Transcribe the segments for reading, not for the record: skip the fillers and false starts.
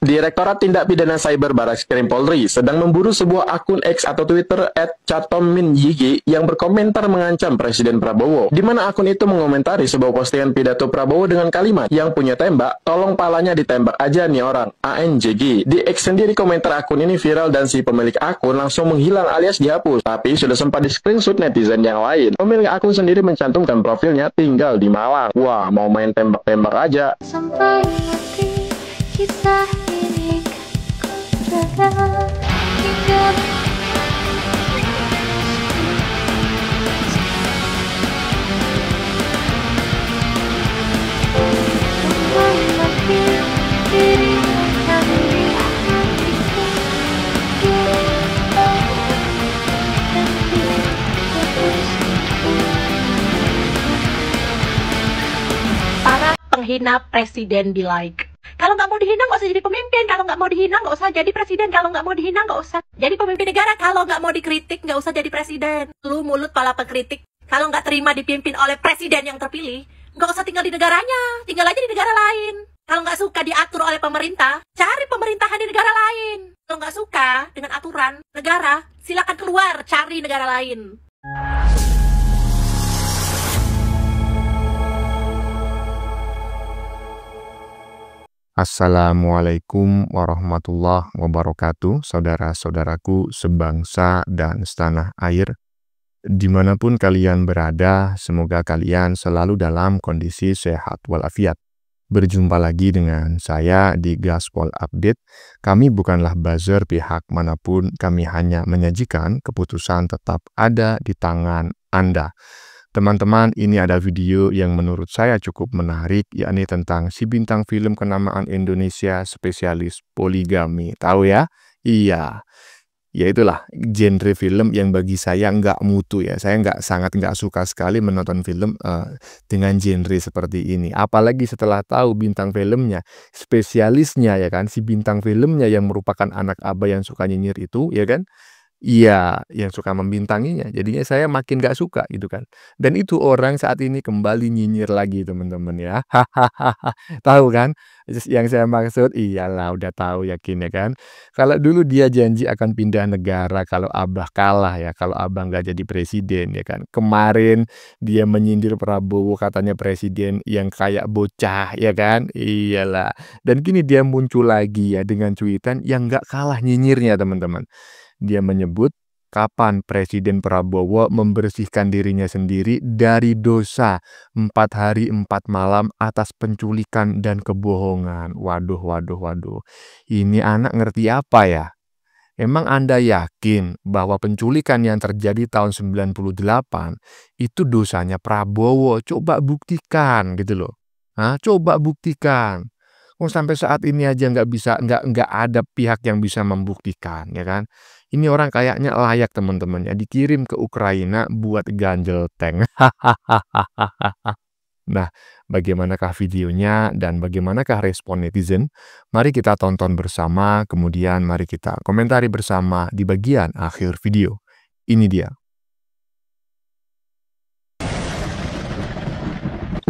Direktorat Tindak Pidana Cyber Barreskrim Polri sedang memburu sebuah akun X atau Twitter @catominYG yang berkomentar mengancam Presiden Prabowo, di mana akun itu mengomentari sebuah postingan pidato Prabowo dengan kalimat yang punya tembak, tolong palanya ditembak aja nih orang, ANJG. Di X sendiri komentar akun ini viral dan si pemilik akun langsung menghilang alias dihapus, tapi sudah sempat di-screenshot netizen yang lain. Pemilik akun sendiri mencantumkan profilnya tinggal di Malang. Wah, mau main tembak-tembak aja. Sampai mati kisah ini kan hingga sampai mati diri kami para penghina presiden di like. Kalau nggak mau dihina nggak usah jadi pemimpin. Kalau nggak mau dihina nggak usah jadi presiden. Kalau nggak mau dihina nggak usah jadi pemimpin negara. Kalau nggak mau dikritik nggak usah jadi presiden. Lu mulut pala pengkritik. Kalau nggak terima dipimpin oleh presiden yang terpilih, nggak usah tinggal di negaranya. Tinggal aja di negara lain. Kalau nggak suka diatur oleh pemerintah, cari pemerintahan di negara lain. Kalau nggak suka dengan aturan negara, silakan keluar cari negara lain. Assalamualaikum warahmatullahi wabarakatuh, saudara-saudaraku sebangsa dan setanah air. Dimanapun kalian berada, semoga kalian selalu dalam kondisi sehat walafiat. Berjumpa lagi dengan saya di Gaspol Update. Kami bukanlah buzzer pihak manapun, kami hanya menyajikan keputusan tetap ada di tangan Anda. Teman-teman, ini ada video yang menurut saya cukup menarik, yakni tentang si bintang film kenamaan Indonesia spesialis poligami. Tahu ya? Iya. Ya itulah genre film yang bagi saya nggak mutu ya. Saya sangat nggak suka sekali menonton film dengan genre seperti ini. Apalagi setelah tahu bintang filmnya, spesialisnya ya kan, si bintang filmnya yang merupakan anak abah yang suka nyinyir itu, ya kan? Iya, yang suka membintanginya. Jadinya saya makin gak suka gitu kan. Dan itu orang saat ini kembali nyinyir lagi teman-teman ya. Hahaha. Tahu kan? Yang saya maksud? Iyalah udah tahu yakin ya kan. Kalau dulu dia janji akan pindah negara kalau Abah kalah ya. Kalau Abah nggak jadi presiden ya kan. Kemarin dia menyindir Prabowo katanya presiden yang kayak bocah ya kan. Iyalah. Dan kini dia muncul lagi ya dengan cuitan yang nggak kalah nyinyirnya teman-teman. Dia menyebut kapan Presiden Prabowo membersihkan dirinya sendiri dari dosa 4 hari 4 malam atas penculikan dan kebohongan. Waduh. Ini anak ngerti apa ya? Emang Anda yakin bahwa penculikan yang terjadi tahun 98 itu dosanya Prabowo? Coba buktikan gitu loh. Coba buktikan. Sampai saat ini aja nggak ada pihak yang bisa membuktikan ya kan. Ini orang kayaknya layak teman-teman ya dikirim ke Ukraina buat ganjel tank. Nah, bagaimanakah videonya dan bagaimanakah respon netizen? Mari kita tonton bersama, kemudian mari kita komentari bersama di bagian akhir video. Ini dia.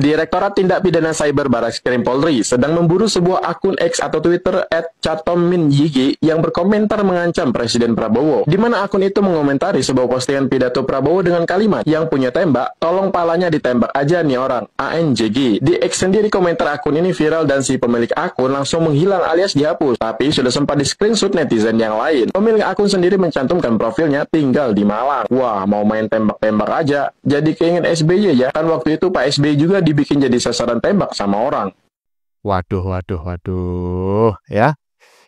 Direktorat Tindak Pidana Cyber Barreskrim Polri sedang memburu sebuah akun X atau Twitter @catominYG yang berkomentar mengancam Presiden Prabowo, di mana akun itu mengomentari sebuah postingan pidato Prabowo dengan kalimat yang punya tembak, tolong palanya ditembak aja nih orang, ANJG. Di X sendiri komentar akun ini viral dan si pemilik akun langsung menghilang alias dihapus, tapi sudah sempat di-screenshot netizen yang lain. Pemilik akun sendiri mencantumkan profilnya tinggal di Malang. Wah, mau main tembak-tembak aja. Jadi keinget SBY ya, kan waktu itu Pak SBY juga dibikin jadi sasaran tembak sama orang. Waduh ya.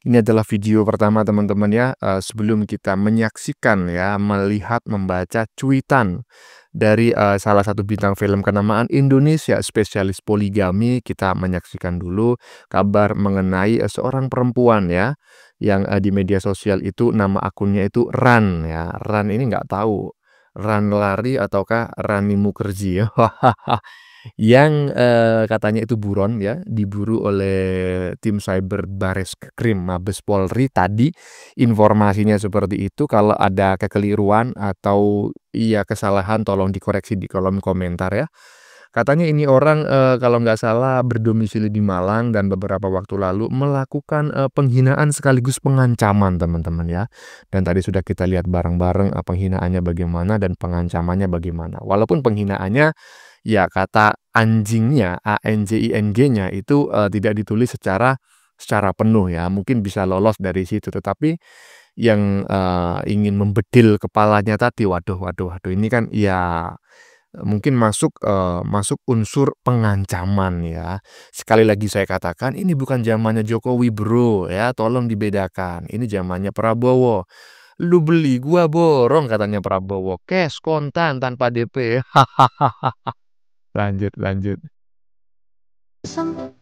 Ini adalah video pertama teman-teman ya. Sebelum kita menyaksikan ya, melihat, membaca cuitan dari salah satu bintang film kenamaan Indonesia spesialis poligami, kita menyaksikan dulu kabar mengenai seorang perempuan ya, yang di media sosial itu nama akunnya itu Ran ya. Ran ini nggak tahu Ran lari ataukah Rani Mukerji ya. Yang katanya itu buron ya, diburu oleh tim cyber Barreskrim Mabes Polri. Tadi informasinya seperti itu. Kalau ada kekeliruan atau kesalahan tolong dikoreksi di kolom komentar ya. Katanya ini orang kalau nggak salah berdomisili di Malang dan beberapa waktu lalu melakukan penghinaan sekaligus pengancaman teman-teman ya. Dan tadi sudah kita lihat bareng-bareng penghinaannya bagaimana dan pengancamannya bagaimana. Walaupun penghinaannya ya kata anjingnya, ANJING-nya itu tidak ditulis secara penuh ya. Mungkin bisa lolos dari situ, tetapi yang ingin membedil kepalanya tadi, waduh ini kan ya mungkin masuk unsur pengancaman ya. Sekali lagi saya katakan ini bukan zamannya Jokowi bro ya, tolong dibedakan. Ini zamannya Prabowo. Lu beli gua borong katanya Prabowo. Cash kontan tanpa DP. Lanjut. Sem-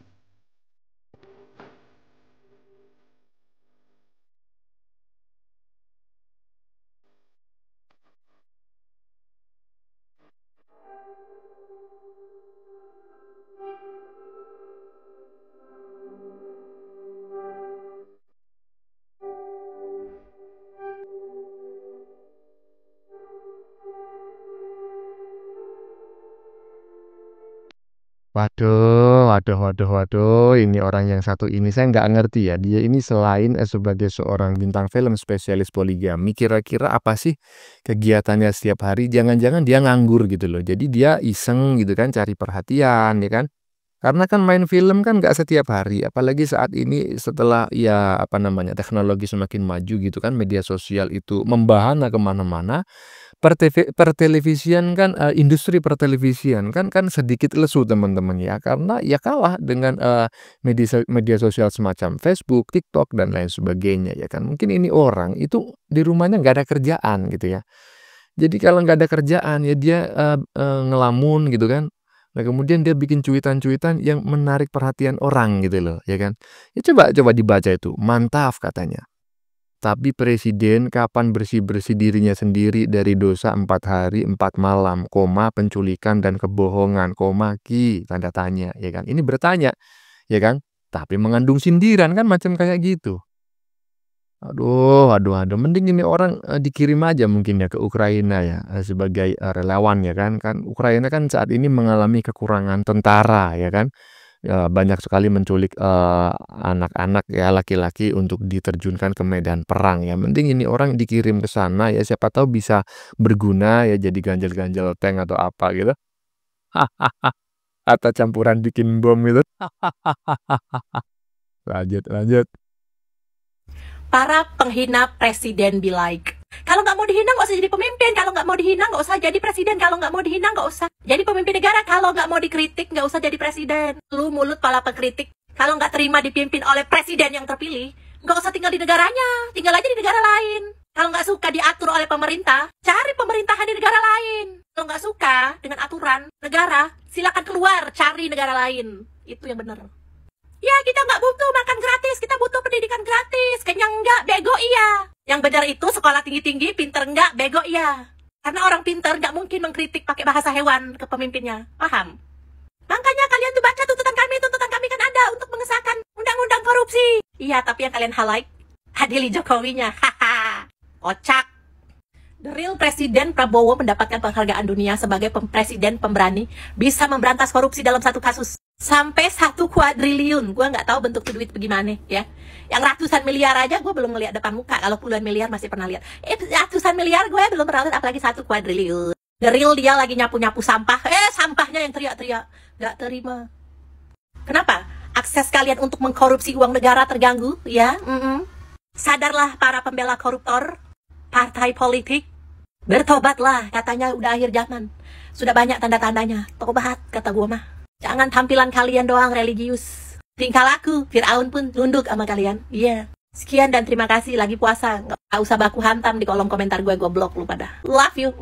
Waduh, ini orang yang satu ini saya nggak ngerti ya. Dia ini selain sebagai seorang bintang film spesialis poligami, kira-kira apa sih kegiatannya setiap hari? Jangan-jangan dia nganggur gitu loh. Jadi dia iseng gitu kan, cari perhatian ya kan. Karena kan main film kan nggak setiap hari, apalagi saat ini setelah ya apa namanya teknologi semakin maju gitu kan, media sosial itu membahana kemana-mana. Pertelevisian kan industri pertelevisian kan sedikit lesu teman-teman ya, karena ya kalah dengan media sosial semacam Facebook, TikTok dan lain sebagainya ya kan. Mungkin ini orang itu di rumahnya nggak ada kerjaan gitu ya. Jadi kalau nggak ada kerjaan ya dia ngelamun gitu kan. Nah kemudian dia bikin cuitan-cuitan yang menarik perhatian orang gitu loh ya kan. Ya coba dibaca itu, mantap katanya. Tapi presiden kapan bersih-bersih dirinya sendiri dari dosa 4 hari 4 malam, koma penculikan dan kebohongan, koma tanda tanya ya kan. Ini bertanya ya kan, tapi mengandung sindiran kan macam kayak gitu. Aduh, mending ini orang dikirim aja mungkin ya ke Ukraina ya sebagai relawan ya kan. Kan Ukraina kan saat ini mengalami kekurangan tentara ya kan. Ya, banyak sekali menculik anak-anak ya laki-laki untuk diterjunkan ke medan perang ya. Mending ini orang dikirim ke sana ya, siapa tahu bisa berguna ya, jadi ganjel-ganjel tank atau apa gitu. Atau campuran bikin bom gitu. Lanjut. Para penghina presiden be like. Kalau nggak mau dihina nggak usah jadi pemimpin. Kalau nggak mau dihina nggak usah jadi presiden. Kalau nggak mau dihina nggak usah jadi pemimpin negara. Kalau nggak mau dikritik nggak usah jadi presiden. Lu mulut pala pengkritik. Kalau nggak terima dipimpin oleh presiden yang terpilih, nggak usah tinggal di negaranya. Tinggal aja di negara lain. Kalau nggak suka diatur oleh pemerintah, cari pemerintahan di negara lain. Kalau nggak suka dengan aturan negara, silakan keluar cari negara lain. Itu yang benar. Ya kita nggak butuh makan gratis, kita butuh pendidikan gratis. Kenyang nggak, bego iya. Yang benar itu sekolah tinggi-tinggi, pinter nggak, bego iya. Karena orang pinter nggak mungkin mengkritik pakai bahasa hewan ke pemimpinnya, paham? Makanya kalian tuh baca tuntutan kami kan ada untuk mengesahkan undang-undang korupsi. Iya, tapi yang kalian highlight, adili Jokowinya, haha, kocak. The real Presiden Prabowo mendapatkan penghargaan dunia sebagai presiden pemberani bisa memberantas korupsi dalam satu kasus. Sampai 1 kuadriliun, gue nggak tahu bentuk duit bagaimana ya. Yang ratusan miliar aja gue belum ngeliat depan muka. Kalau puluhan miliar masih pernah lihat. Ratusan miliar gue belum pernah lihat, apalagi 1 kuadriliun. The real dia lagi nyapu-nyapu sampah. Sampahnya yang teriak-teriak. Nggak terima. Kenapa? Akses kalian untuk mengkorupsi uang negara terganggu, ya? Sadarlah para pembela koruptor, partai politik. Bertobatlah, katanya udah akhir zaman. Sudah banyak tanda-tandanya. Tobat, kata gue mah. Jangan tampilan kalian doang religius. Tingkah laku, Fir'aun pun tunduk sama kalian. Iya. Sekian dan terima kasih, lagi puasa. Nggak usah baku hantam di kolom komentar gue blok lu pada. Love you.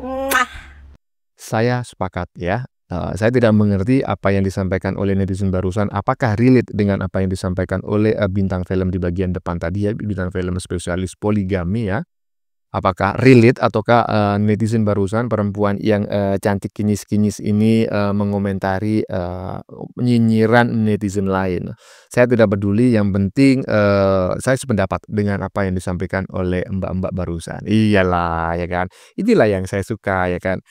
Saya sepakat ya. Saya tidak mengerti apa yang disampaikan oleh netizen barusan. Apakah relate dengan apa yang disampaikan oleh bintang film di bagian depan tadi ya, bintang film spesialis poligami ya. Apakah relate ataukah netizen barusan perempuan yang cantik kinyis-kinyis ini mengomentari nyinyiran netizen lain. Saya tidak peduli, yang penting saya sependapat dengan apa yang disampaikan oleh mbak-mbak barusan. Iyalah ya kan. Inilah yang saya suka ya kan.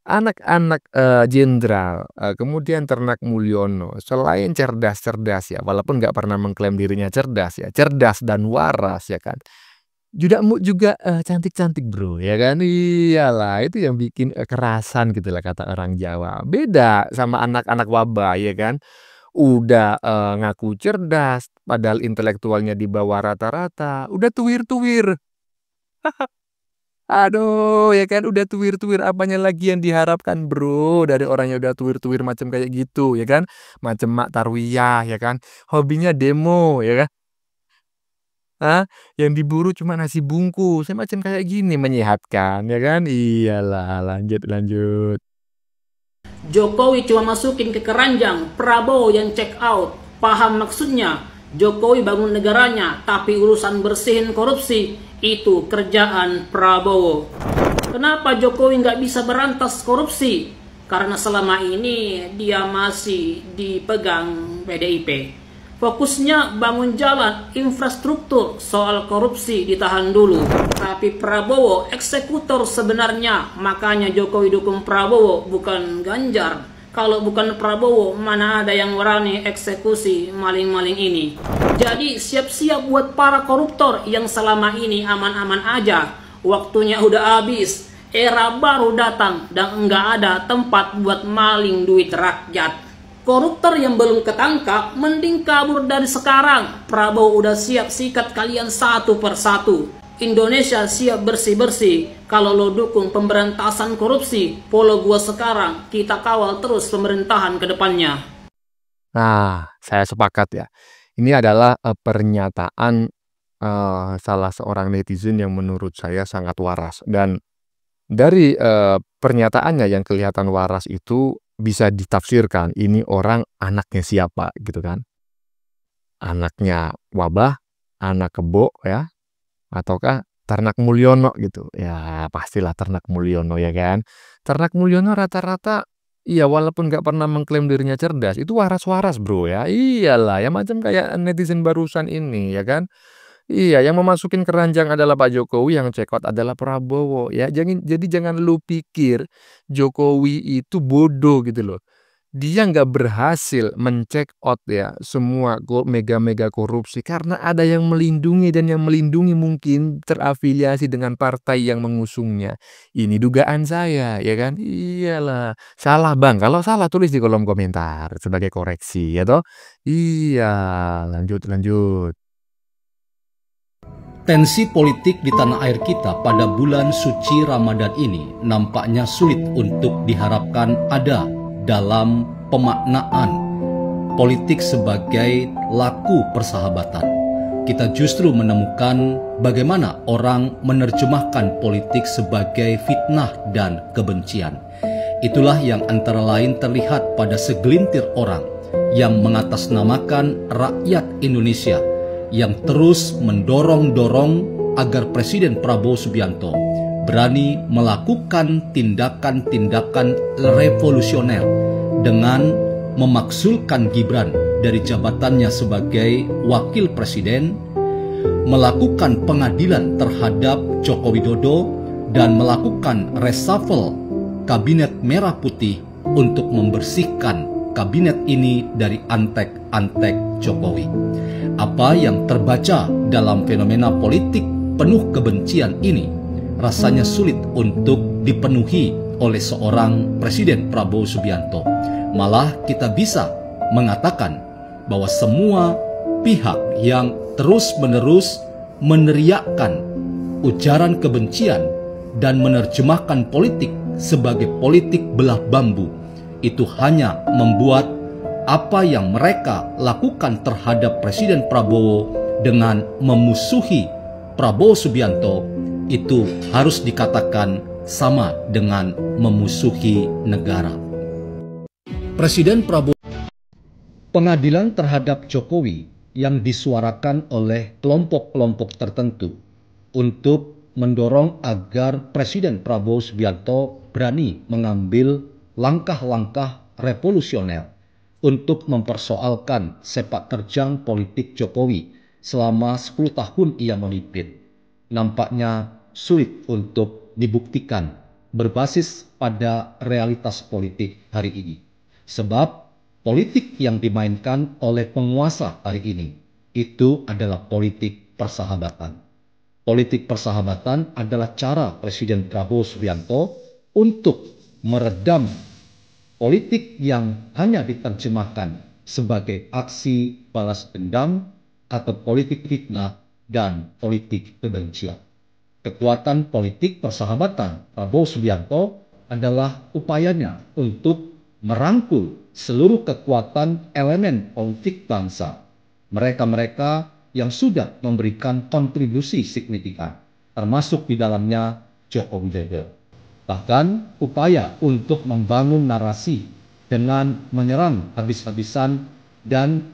Anak-anak jenderal, kemudian Ternak Mulyono, selain cerdas-cerdas ya, walaupun nggak pernah mengklaim dirinya cerdas ya, cerdas dan waras ya kan. Juga cantik-cantik Bro, ya kan. Iyalah, itu yang bikin, kerasan gitu lah kata orang Jawa. Beda sama anak-anak waba ya kan. Udah, ngaku cerdas, padahal intelektualnya di bawah rata-rata, udah tuwir-tuwir. Aduh, ya kan udah tuwir-tuwir, apanya lagi yang diharapkan Bro, dari orang yang udah tuwir-tuwir macam kayak gitu, ya kan. Macam Mak Tarwiyah, ya kan. Hobinya demo, ya kan. Ah, yang diburu cuma nasi bungkus, yang macam kayak gini menyehatkan, ya kan. Iyalah, lanjut lanjut. Jokowi cuma masukin ke keranjang, Prabowo yang check out. Paham maksudnya? Jokowi bangun negaranya, tapi urusan bersihin korupsi itu kerjaan Prabowo. Kenapa Jokowi nggak bisa berantas korupsi? Karena selama ini dia masih dipegang PDIP. Fokusnya bangun jalan, infrastruktur, soal korupsi ditahan dulu. Tapi Prabowo eksekutor sebenarnya, makanya Jokowi dukung Prabowo, bukan Ganjar. Kalau bukan Prabowo, mana ada yang berani eksekusi maling-maling ini. Jadi siap-siap buat para koruptor yang selama ini aman-aman aja. Waktunya udah habis, era baru datang dan nggak ada tempat buat maling duit rakyat. Koruptor yang belum ketangkap, mending kabur dari sekarang. Prabowo udah siap sikat kalian satu persatu. Indonesia siap bersih-bersih. Kalau lo dukung pemberantasan korupsi, follow gua sekarang. Kita kawal terus pemerintahan ke depannya. Nah, saya sepakat ya. Ini adalah pernyataan salah seorang netizen yang menurut saya sangat waras. Dan dari pernyataannya yang kelihatan waras itu bisa ditafsirkan ini orang anaknya siapa gitu kan. Anaknya Wabah, anak Kebo ya, ataukah Ternak Mulyono gitu. Ya pastilah Ternak Mulyono ya kan. Ternak Mulyono rata-rata iya walaupun nggak pernah mengklaim dirinya cerdas, itu waras-waras Bro ya. Iyalah ya macam kayak netizen barusan ini ya kan. Iya, yang memasukin keranjang adalah Pak Jokowi, yang check out adalah Prabowo ya. Jangan lu pikir Jokowi itu bodoh gitu loh. Dia nggak berhasil men-check out ya semua mega-mega korupsi karena ada yang melindungi dan yang melindungi mungkin terafiliasi dengan partai yang mengusungnya. Ini dugaan saya ya kan. Iyalah. Salah Bang. Kalau salah tulis di kolom komentar sebagai koreksi ya toh. Iya, lanjut lanjut. Tensi politik di tanah air kita pada bulan suci Ramadan ini nampaknya sulit untuk diharapkan ada dalam pemaknaan politik sebagai laku persahabatan. Kita justru menemukan bagaimana orang menerjemahkan politik sebagai fitnah dan kebencian. Itulah yang antara lain terlihat pada segelintir orang yang mengatasnamakan rakyat Indonesia yang terus mendorong-dorong agar Presiden Prabowo Subianto berani melakukan tindakan-tindakan revolusioner dengan memaksulkan Gibran dari jabatannya sebagai wakil presiden, melakukan pengadilan terhadap Joko Widodo, dan melakukan reshuffle kabinet merah putih untuk membersihkan kabinet ini dari antek-antek Jokowi. Apa yang terbaca dalam fenomena politik penuh kebencian ini rasanya sulit untuk dipenuhi oleh seorang Presiden Prabowo Subianto. Malah kita bisa mengatakan bahwa semua pihak yang terus-menerus meneriakkan ujaran kebencian dan menerjemahkan politik sebagai politik belah bambu itu hanya membuat apa yang mereka lakukan terhadap Presiden Prabowo dengan memusuhi Prabowo Subianto itu harus dikatakan sama dengan memusuhi negara. Presiden Prabowo. Pengadilan terhadap Jokowi yang disuarakan oleh kelompok-kelompok tertentu untuk mendorong agar Presiden Prabowo Subianto berani mengambil langkah-langkah revolusioner untuk mempersoalkan sepak terjang politik Jokowi selama 10 tahun ia memimpin, nampaknya sulit untuk dibuktikan berbasis pada realitas politik hari ini. Sebab politik yang dimainkan oleh penguasa hari ini itu adalah politik persahabatan. Politik persahabatan adalah cara Presiden Prabowo Subianto untuk meredam politik yang hanya diterjemahkan sebagai aksi balas dendam atau politik fitnah dan politik kebencian. Kekuatan politik persahabatan Prabowo Subianto adalah upayanya untuk merangkul seluruh kekuatan elemen politik bangsa. Mereka-mereka yang sudah memberikan kontribusi signifikan, termasuk di dalamnya Joko Widodo. Bahkan upaya untuk membangun narasi dengan menyerang habis-habisan dan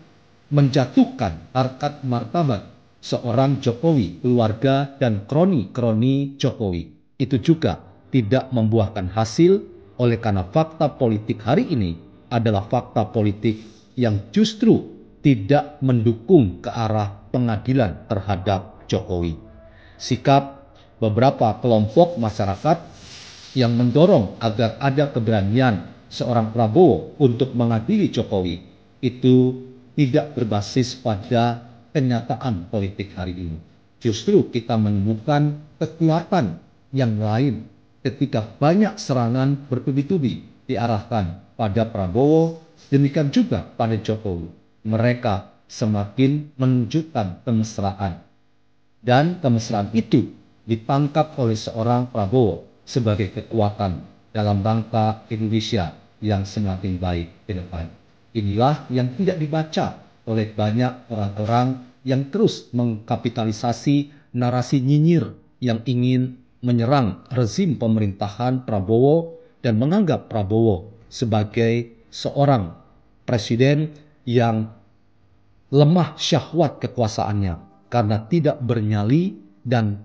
menjatuhkan harkat martabat seorang Jokowi, keluarga, dan kroni-kroni Jokowi. Itu juga tidak membuahkan hasil oleh karena fakta politik hari ini adalah fakta politik yang justru tidak mendukung ke arah pengadilan terhadap Jokowi. Sikap beberapa kelompok masyarakat yang mendorong agar ada keberanian seorang Prabowo untuk mengadili Jokowi itu tidak berbasis pada kenyataan politik hari ini. Justru kita menemukan kekuatan yang lain ketika banyak serangan bertubi-tubi diarahkan pada Prabowo, demikian juga pada Jokowi. Mereka semakin menunjukkan kemesraan. Dan kemesraan itu ditangkap oleh seorang Prabowo sebagai kekuatan dalam rangka Indonesia yang semakin baik ke depan. Inilah yang tidak dibaca oleh banyak orang-orang yang terus mengkapitalisasi narasi nyinyir yang ingin menyerang rezim pemerintahan Prabowo dan menganggap Prabowo sebagai seorang presiden yang lemah syahwat kekuasaannya karena tidak bernyali dan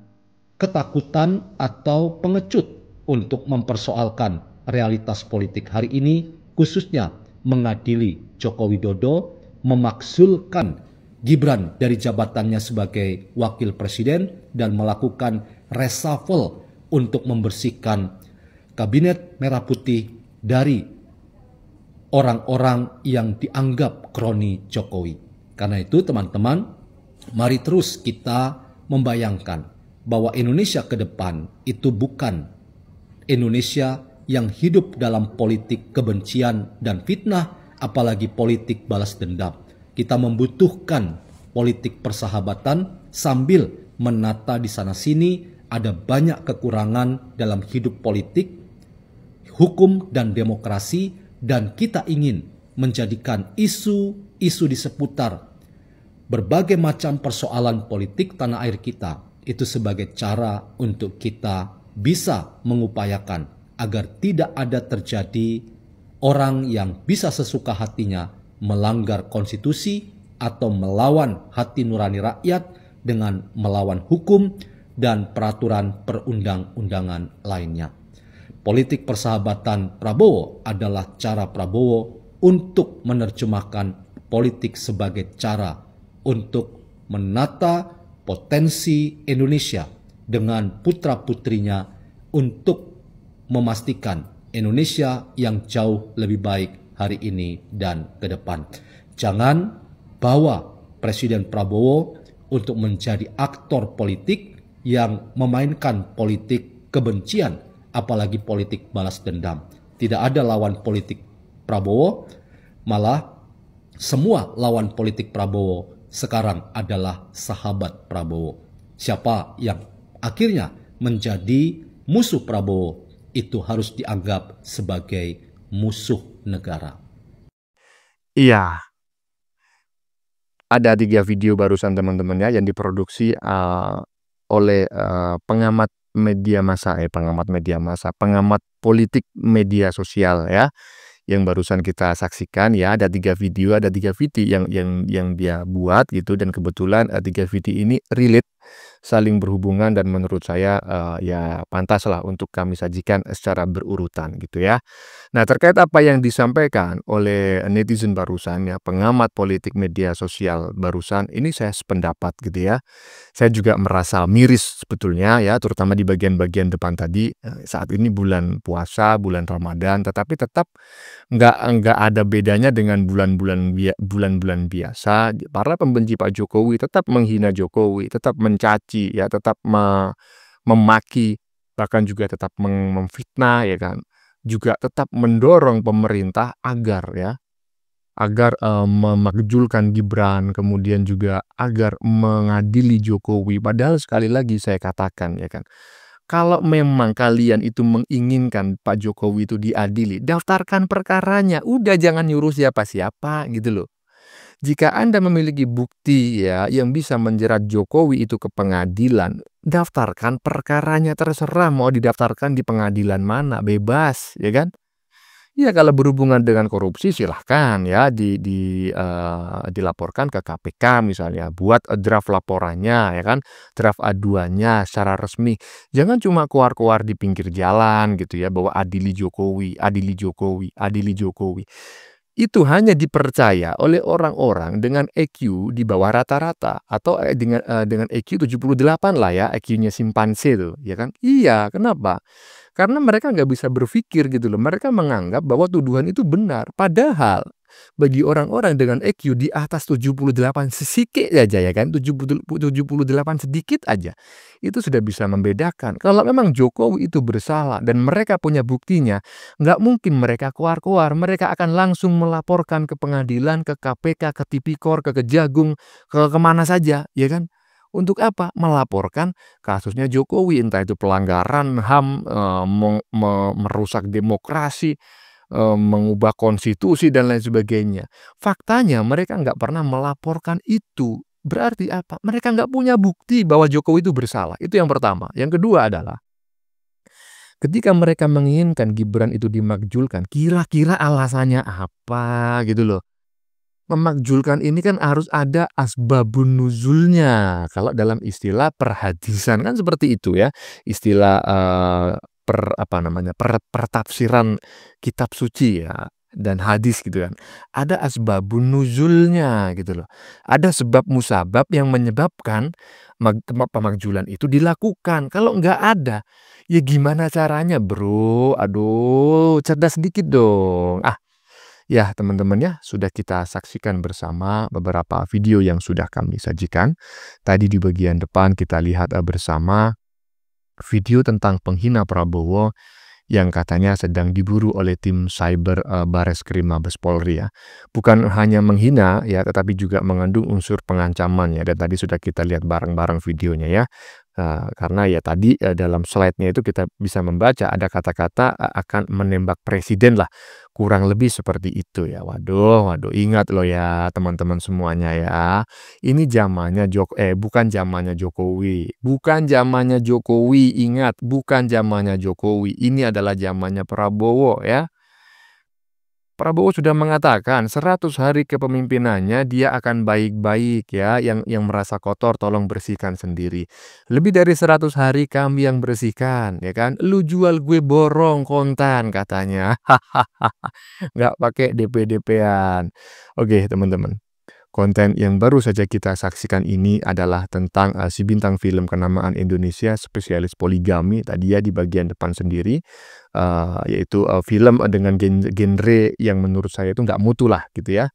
ketakutan atau pengecut untuk mempersoalkan realitas politik hari ini, khususnya mengadili Joko Widodo, memakzulkan Gibran dari jabatannya sebagai wakil presiden dan melakukan reshuffle untuk membersihkan kabinet merah putih dari orang-orang yang dianggap kroni Jokowi. Karena itu teman-teman, mari terus kita membayangkan bahwa Indonesia ke depan itu bukan Indonesia yang hidup dalam politik kebencian dan fitnah, apalagi politik balas dendam. Kita membutuhkan politik persahabatan sambil menata di sana-sini ada banyak kekurangan dalam hidup politik, hukum, dan demokrasi, dan kita ingin menjadikan isu-isu di seputar berbagai macam persoalan politik tanah air kita itu sebagai cara untuk kita bisa mengupayakan agar tidak ada terjadi orang yang bisa sesuka hatinya melanggar konstitusi atau melawan hati nurani rakyat dengan melawan hukum dan peraturan perundang-undangan lainnya. Politik persahabatan Prabowo adalah cara Prabowo untuk menerjemahkan politik sebagai cara untuk menata potensi Indonesia dengan putra-putrinya untuk memastikan Indonesia yang jauh lebih baik hari ini dan ke depan. Jangan bawa Presiden Prabowo untuk menjadi aktor politik yang memainkan politik kebencian, apalagi politik balas dendam. Tidak ada lawan politik Prabowo, malah semua lawan politik Prabowo sekarang adalah sahabat Prabowo. Siapa yang akhirnya menjadi musuh Prabowo itu harus dianggap sebagai musuh negara. Iya, ada 3 video barusan teman-teman ya yang diproduksi oleh pengamat media massa, pengamat politik media sosial ya, yang barusan kita saksikan ya. Ada 3 video yang dia buat gitu, dan kebetulan 3 video ini relate saling berhubungan dan menurut saya ya pantaslah untuk kami sajikan secara berurutan gitu ya. Nah, terkait apa yang disampaikan oleh netizen barusan ya, pengamat politik media sosial barusan, ini saya sependapat gitu ya. Saya juga merasa miris sebetulnya ya, terutama di bagian-bagian depan tadi. Saat ini bulan puasa, bulan Ramadan, tetapi tetap nggak ada bedanya dengan bulan-bulan biasa. Para pembenci Pak Jokowi tetap menghina Jokowi, tetap mencaci ya, tetap memaki, bahkan juga tetap memfitnah ya kan. Juga tetap mendorong pemerintah agar memakzulkan Gibran, kemudian juga agar mengadili Jokowi. Padahal sekali lagi saya katakan ya kan, kalau memang kalian itu menginginkan Pak Jokowi itu diadili, daftarkan perkaranya. Udah jangan nyuruh siapa-siapa gitu loh. Jika Anda memiliki bukti ya yang bisa menjerat Jokowi itu ke pengadilan, daftarkan perkaranya, terserah mau didaftarkan di pengadilan mana, bebas ya kan. Ya kalau berhubungan dengan korupsi silahkan ya dilaporkan ke KPK misalnya, buat draft laporannya ya kan, draft aduannya secara resmi. Jangan cuma keluar-keluar di pinggir jalan gitu ya, bahwa adili Jokowi, adili Jokowi, adili Jokowi. Itu hanya dipercaya oleh orang-orang dengan EQ di bawah rata-rata atau dengan EQ 78 lah ya, EQ-nya simpanse tuh ya kan. Iya, kenapa? Karena mereka nggak bisa berpikir gitu loh. Mereka menganggap bahwa tuduhan itu benar. Padahal bagi orang-orang dengan EQ di atas 78 sedikit aja ya kan, 78 sedikit aja, itu sudah bisa membedakan. Kalau memang Jokowi itu bersalah dan mereka punya buktinya, nggak mungkin mereka keluar-keluar. Mereka akan langsung melaporkan ke pengadilan, ke KPK, ke Tipikor, ke Kejagung, ke kemana saja ya kan. Untuk apa? Melaporkan kasusnya Jokowi, entah itu pelanggaran HAM, merusak demokrasi, mengubah konstitusi dan lain sebagainya. Faktanya mereka nggak pernah melaporkan itu. Berarti apa? Mereka nggak punya bukti bahwa Jokowi itu bersalah. Itu yang pertama. Yang kedua adalah ketika mereka menginginkan Gibran itu dimakzulkan, kira-kira alasannya apa gitu loh. Memakzulkan ini kan harus ada asbabun nuzulnya. Kalau dalam istilah perhadisan kan seperti itu ya. Istilah pertafsiran kitab suci ya dan hadis gitu kan. Ada asbabun nuzulnya gitu loh. Ada sebab musabab yang menyebabkan pemakzulan itu dilakukan. Kalau nggak ada, ya gimana caranya, bro? Aduh, cerdas sedikit dong. Ya, teman-teman ya, sudah kita saksikan bersama beberapa video yang sudah kami sajikan. Tadi di bagian depan kita lihat bersama video tentang penghina Prabowo yang katanya sedang diburu oleh tim cyber Bareskrim Mabes Polri ya. Bukan hanya menghina ya, tetapi juga mengandung unsur pengancaman ya. Dan tadi sudah kita lihat bareng-bareng videonya ya. Karena ya tadi dalam slide-nya itu kita bisa membaca ada kata-kata akan menembak presiden lah. Kurang lebih seperti itu ya. Waduh, ingat loh ya teman-teman semuanya ya. Ini zamannya bukan zamannya Jokowi. Bukan zamannya Jokowi, ingat, bukan zamannya Jokowi. Ini adalah zamannya Prabowo ya. Prabowo sudah mengatakan 100 hari kepemimpinannya dia akan baik-baik ya, yang merasa kotor tolong bersihkan sendiri. Lebih dari 100 hari kami yang bersihkan ya kan. Lu jual gue borong kontan katanya. Nggak pakai DP-DP-an. Oke, teman-teman. Konten yang baru saja kita saksikan ini adalah tentang si bintang film kenamaan Indonesia spesialis poligami tadi ya di bagian depan sendiri, yaitu film dengan genre yang menurut saya itu nggak mutu lah gitu ya.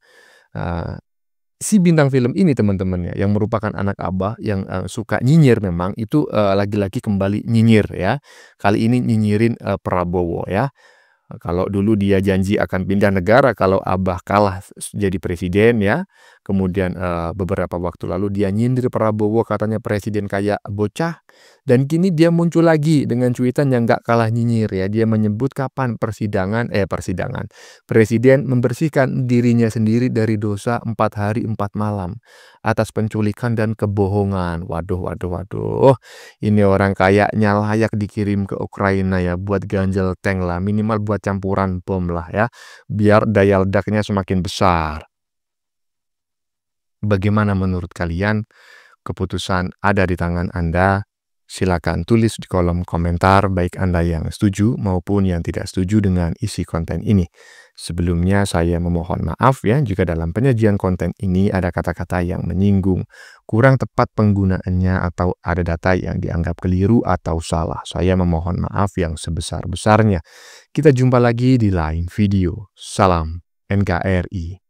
Si bintang film ini teman-teman ya yang merupakan anak abah yang suka nyinyir memang itu lagi-lagi kembali nyinyir ya. Kali ini nyinyirin Prabowo ya. Kalau dulu dia janji akan pindah negara kalau Abah kalah jadi presiden ya. Kemudian beberapa waktu lalu dia nyindir Prabowo katanya presiden kayak bocah. Dan kini dia muncul lagi dengan cuitan yang gak kalah nyinyir ya. Dia menyebut kapan persidangan. Presiden membersihkan dirinya sendiri dari dosa 4 hari 4 malam. Atas penculikan dan kebohongan. Waduh. Ini orang kayaknya layak dikirim ke Ukraina ya. Buat ganjel tank lah. Minimal buat campuran bom lah ya. Biar daya ledaknya semakin besar. Bagaimana menurut kalian keputusan ada di tangan Anda. Silakan tulis di kolom komentar baik Anda yang setuju maupun yang tidak setuju dengan isi konten ini. Sebelumnya saya memohon maaf ya jika dalam penyajian konten ini ada kata-kata yang menyinggung, kurang tepat penggunaannya atau ada data yang dianggap keliru atau salah. Saya memohon maaf yang sebesar-besarnya. Kita jumpa lagi di lain video. Salam NKRI.